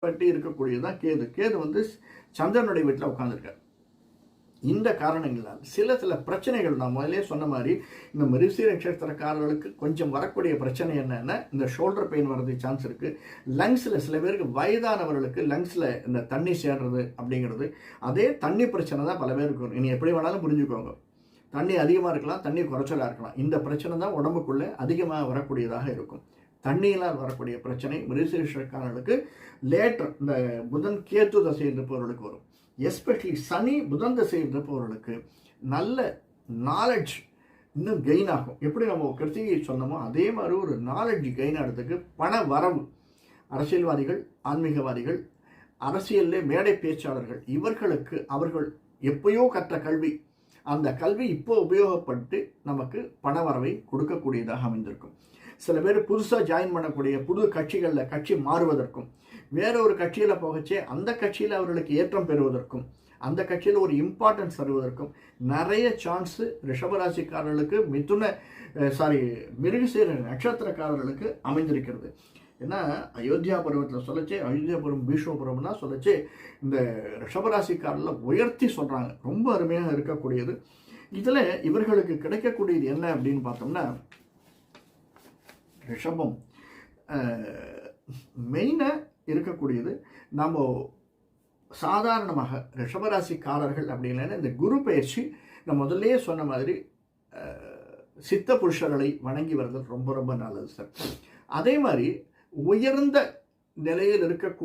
பற்றி இருக்கக்கூடியதுதான் கேது. கேது வந்து சந்திரனுடைய வீட்டில் உட்காந்துருக்கார். இந்த காரணங்களால் சில பிரச்சனைகள், நான் முதலே சொன்ன மாதிரி இந்த மிருகசீரிஷ நட்சத்திரக்காரர்களுக்கு கொஞ்சம் வரக்கூடிய பிரச்சனை என்னன்னா, இந்த ஷோல்டர் பெயின் வர்றதுக்கு சான்ஸ் இருக்குது. லங்ஸில் சில பேருக்கு வயதானவர்களுக்கு லங்ஸில் இந்த தண்ணி சேர்றது அப்படிங்கிறது, அதே தண்ணி பிரச்சனை தான் பல பேருக்கு வரும். இனி எப்படி வேணாலும் புரிஞ்சுக்கோங்க, தண்ணி அதிகமாக இருக்கலாம், தண்ணி குறைச்சலாக இருக்கலாம். இந்த பிரச்சனை தான் உடம்புக்குள்ளே அதிகமாக வரக்கூடியதாக இருக்கும். தண்ணியினால் வரக்கூடிய பிரச்சனை மிருகசீரிஷக்காரர்களுக்கு லேட்டர் இந்த புதன் கேத்து தசை இருப்பவர்களுக்கு வரும். எஸ்பெஷலி சனி புதன் தசை இருப்பவர்களுக்கு நல்ல நாலெட்ஜ் இன்னும் கெயின் ஆகும். எப்படி நம்ம கிருத்திகை சொன்னோமோ அதே மாதிரி ஒரு நாலெட்ஜ் கெயின் ஆகிறதுக்கு பண வரவு. அரசியல்வாதிகள், ஆன்மீகவாதிகள், அரசியலிலே மேடை பேச்சாளர்கள், இவர்களுக்கு அவர்கள் எப்பயோ கற்ற கல்வி, அந்த கல்வி இப்போ உபயோகப்பட்டு நமக்கு பண வரவை கொடுக்கக்கூடியதாக அமைந்திருக்கும். சில பேர் புதுசாக ஜாயின் பண்ணக்கூடிய புது கட்சிகளில் கட்சி மாறுவதற்கும், வேற ஒரு கட்சியில் போகச்சே அந்த கட்சியில் அவர்களுக்கு ஏற்றம் பெறுவதற்கும், அந்த கட்சியில் ஒரு இம்பார்ட்டன்ஸ் தருவதற்கும் நிறைய சான்ஸு ரிஷபராசிக்காரர்களுக்கு மிருகசீர நட்சத்திரக்காரர்களுக்கு அமைந்திருக்கிறது. ஏன்னா அயோத்தியா பருவத்தில் சொல்லச்சே, அயோத்தியாபுரம் பீஷ்மபுரம்னா சொல்லச்சே இந்த ரிஷபராசிக்காரில் உயர்த்தி சொல்கிறாங்க. ரொம்ப அருமையாக இருக்கக்கூடியது. இதில் இவர்களுக்கு கிடைக்கக்கூடியது என்ன அப்படின்னு பார்த்தோம்னா, ரிஷபம் மெயினாக இருக்கக்கூடியது, நம்ம சாதாரணமாக ரிஷபராசிக்காரர்கள் அப்படின்னா இந்த குரு பயிற்சி, நான் முதல்லையே சொன்ன மாதிரி சித்த புருஷர்களை வணங்கி வருதல் ரொம்ப ரொம்ப நல்லது சார். அதே மாதிரி உயர்ந்த நிலையில் இருக்கக்கூடிய